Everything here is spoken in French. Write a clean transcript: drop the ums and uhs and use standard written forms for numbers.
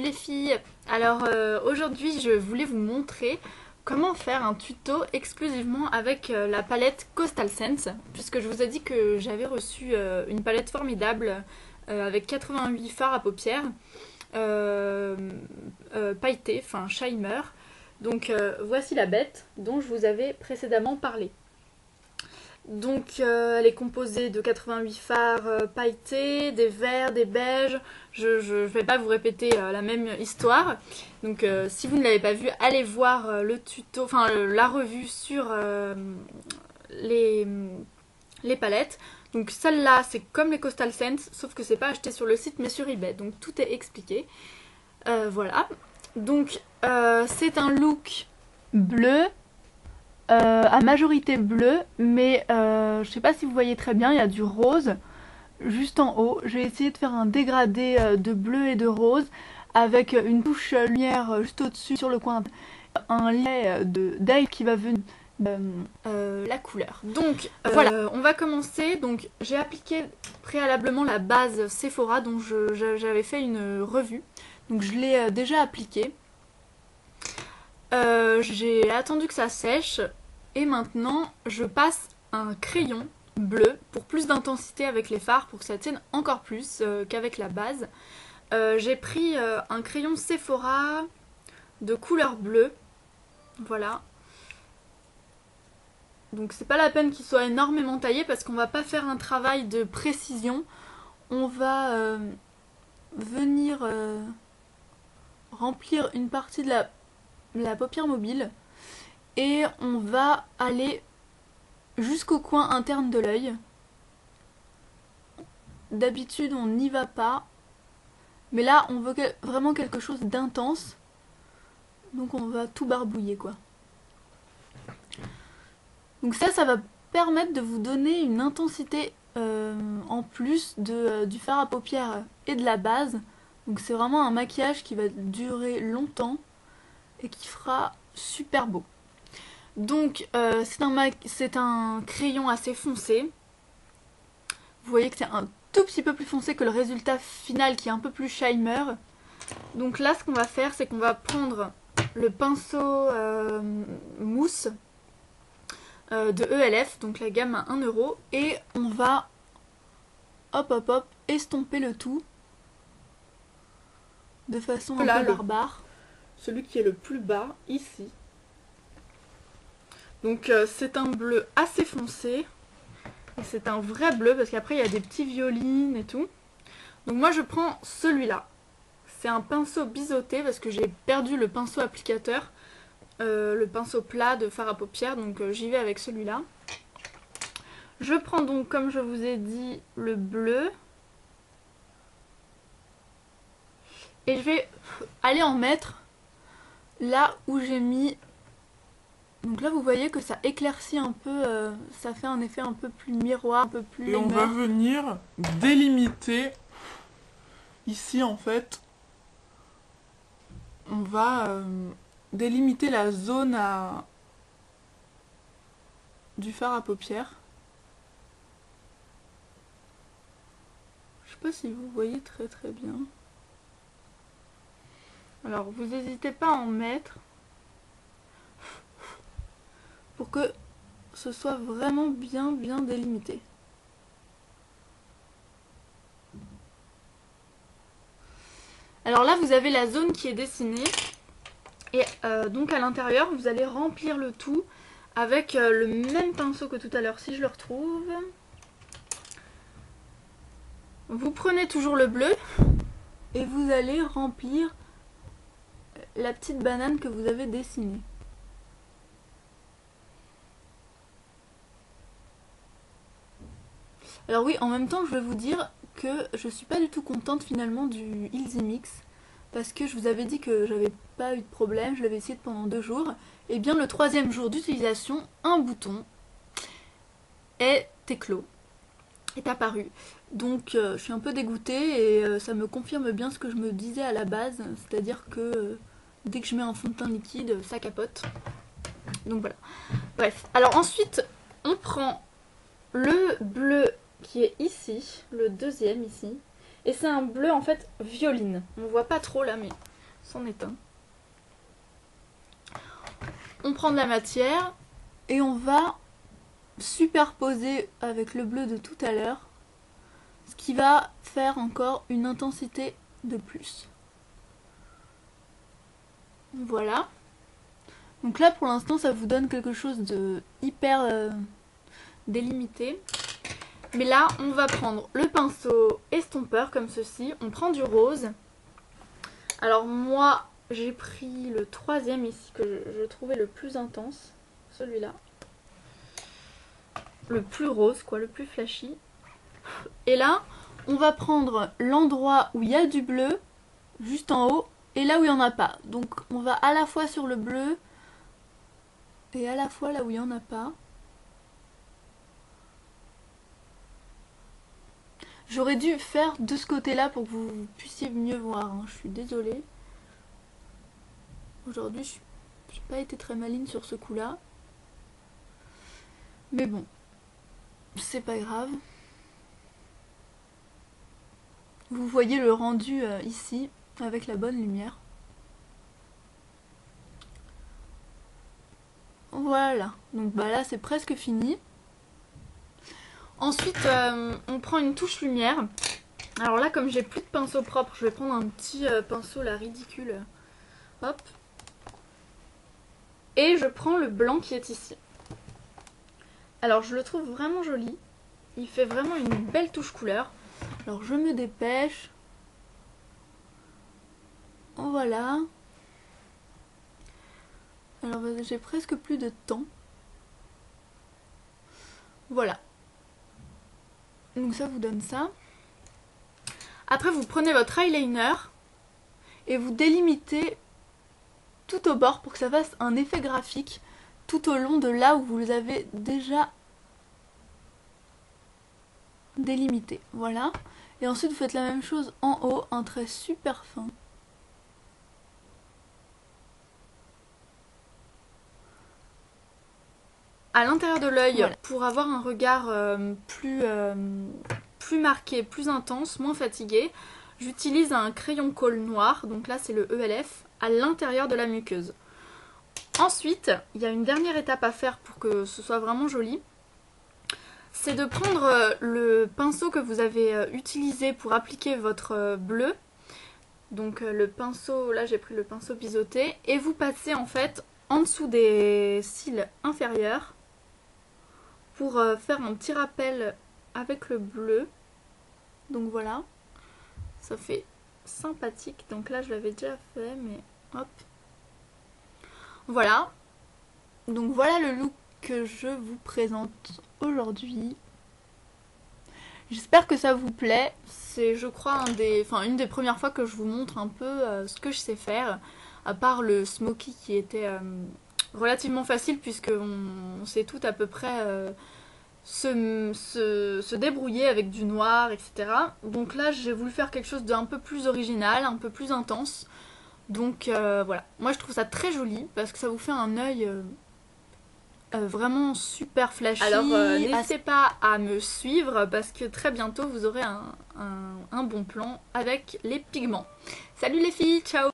les filles. Alors aujourd'hui je voulais vous montrer comment faire un tuto exclusivement avec la palette Coastal Scents, puisque je vous ai dit que j'avais reçu une palette formidable avec 88 fards à paupières pailletés, enfin Shimer. Donc voici la bête dont je vous avais précédemment parlé. Donc elle est composée de 88 fards pailletés, des verts, des beiges. Je vais pas vous répéter la même histoire. Donc si vous ne l'avez pas vu, allez voir le tuto, enfin la revue sur les palettes. Donc celle-là c'est comme les Coastal Scents, sauf que c'est pas acheté sur le site mais sur eBay. Donc tout est expliqué. Voilà. Donc c'est un look bleu. À majorité bleu, mais je sais pas si vous voyez très bien, il y a du rose juste en haut. J'ai essayé de faire un dégradé de bleu et de rose avec une touche lumière juste au-dessus sur le coin, un lait d'ail qui va venir la couleur. Donc voilà, on va commencer. Donc j'ai appliqué préalablement la base Sephora dont j'avais fait une revue, donc je l'ai déjà appliquée. J'ai attendu que ça sèche et maintenant je passe un crayon bleu pour plus d'intensité avec les fards, pour que ça tienne encore plus qu'avec la base. J'ai pris un crayon Sephora de couleur bleue, voilà. Donc c'est pas la peine qu'il soit énormément taillé parce qu'on va pas faire un travail de précision. On va venir remplir une partie de la paupière mobile et on va aller jusqu'au coin interne de l'œil. D'habitude on n'y va pas, mais là on veut vraiment quelque chose d'intense, donc on va tout barbouiller quoi. Donc ça va permettre de vous donner une intensité en plus du fard à paupières et de la base. Donc c'est vraiment un maquillage qui va durer longtemps et qui fera super beau. Donc c'est un crayon assez foncé. Vous voyez que c'est un tout petit peu plus foncé que le résultat final qui est un peu plus Shimer. Donc là ce qu'on va faire, c'est qu'on va prendre le pinceau mousse de ELF, donc la gamme à 1 €, et on va hop estomper le tout de façon un peu barbare. Celui qui est le plus bas, ici. Donc c'est un bleu assez foncé. Et c'est un vrai bleu parce qu'après il y a des petits violines et tout. Donc moi je prends celui-là. C'est un pinceau biseauté parce que j'ai perdu le pinceau applicateur. Le pinceau plat de fard à paupières. Donc j'y vais avec celui-là. Je prends donc, comme je vous ai dit, le bleu. Et je vais aller en mettre là où j'ai mis. Donc là vous voyez que ça éclaircit un peu, ça fait un effet un peu plus miroir, un peu plus... Et on va venir délimiter, ici en fait, on va délimiter la zone du fard à paupières. Je sais pas si vous voyez très bien. Alors vous n'hésitez pas à en mettre pour que ce soit vraiment bien délimité. Alors là vous avez la zone qui est dessinée et donc à l'intérieur vous allez remplir le tout avec le même pinceau que tout à l'heure si je le retrouve. Vous prenez toujours le bleu et vous allez remplir la petite banane que vous avez dessinée. Alors oui, en même temps, je vais vous dire que je suis pas du tout contente finalement du Easy Mix parce que je vous avais dit que j'avais pas eu de problème, je l'avais essayé pendant 2 jours. Et bien le 3e jour d'utilisation, un bouton est éclos, est apparu. Donc je suis un peu dégoûtée et ça me confirme bien ce que je me disais à la base, c'est-à-dire que dès que je mets un fond de teint liquide, ça capote. Donc voilà. Bref, alors ensuite, on prend le bleu qui est ici, le 2e ici, et c'est un bleu en fait violine. On voit pas trop là, mais c'en est un. On prend de la matière et on va superposer avec le bleu de tout à l'heure, ce qui va faire encore une intensité de plus. Voilà. Donc là pour l'instant ça vous donne quelque chose de hyper délimité. Mais là on va prendre le pinceau estompeur comme ceci. On prend du rose. Alors moi j'ai pris le troisième ici que je trouvais le plus intense. Celui-là. Le plus rose quoi, le plus flashy. Et là on va prendre l'endroit où il y a du bleu juste en haut et là où il n'y en a pas. Donc on va à la fois sur le bleu et à la fois là où il n'y en a pas. J'aurais dû faire de ce côté là pour que vous puissiez mieux voir, hein. Je suis désolée. Aujourd'hui je n'ai pas été très maligne sur ce coup là. Mais bon, c'est pas grave. Vous voyez le rendu ici avec la bonne lumière. Voilà, donc bah là c'est presque fini. Ensuite on prend une touche lumière. Alors là comme j'ai plus de pinceau propre, je vais prendre un petit pinceau là ridicule. Hop. Et je prends le blanc qui est ici. Alors je le trouve vraiment joli. Il fait vraiment une belle touche couleur. Alors je me dépêche. Voilà. Alors j'ai presque plus de temps. Voilà. Donc ça vous donne ça. Après vous prenez votre eyeliner et vous délimitez tout au bord pour que ça fasse un effet graphique tout au long de là où vous avez déjà délimité. Voilà. Et ensuite vous faites la même chose en haut, un trait super fin. À l'intérieur de l'œil, voilà. Pour avoir un regard plus marqué, plus intense, moins fatigué, j'utilise un crayon colle noir, donc là c'est le ELF, à l'intérieur de la muqueuse. Ensuite, il y a une dernière étape à faire pour que ce soit vraiment joli. C'est de prendre le pinceau que vous avez utilisé pour appliquer votre bleu. Donc le pinceau, là j'ai pris le pinceau biseauté. Et vous passez en fait en dessous des cils inférieurs pour faire un petit rappel avec le bleu. Donc voilà, ça fait sympathique. Donc là je l'avais déjà fait, mais hop. Voilà. Donc voilà le look que je vous présente aujourd'hui. J'espère que ça vous plaît. C'est je crois une des premières fois que je vous montre un peu ce que je sais faire. À part le smoky qui était relativement facile puisque on sait tout à peu près se débrouiller avec du noir, etc. Donc là j'ai voulu faire quelque chose d'un peu plus original, un peu plus intense. Donc voilà, moi je trouve ça très joli parce que ça vous fait un œil vraiment super flashy. Alors n'hésitez pas à me suivre parce que très bientôt vous aurez un bon plan avec les pigments. Salut les filles, ciao!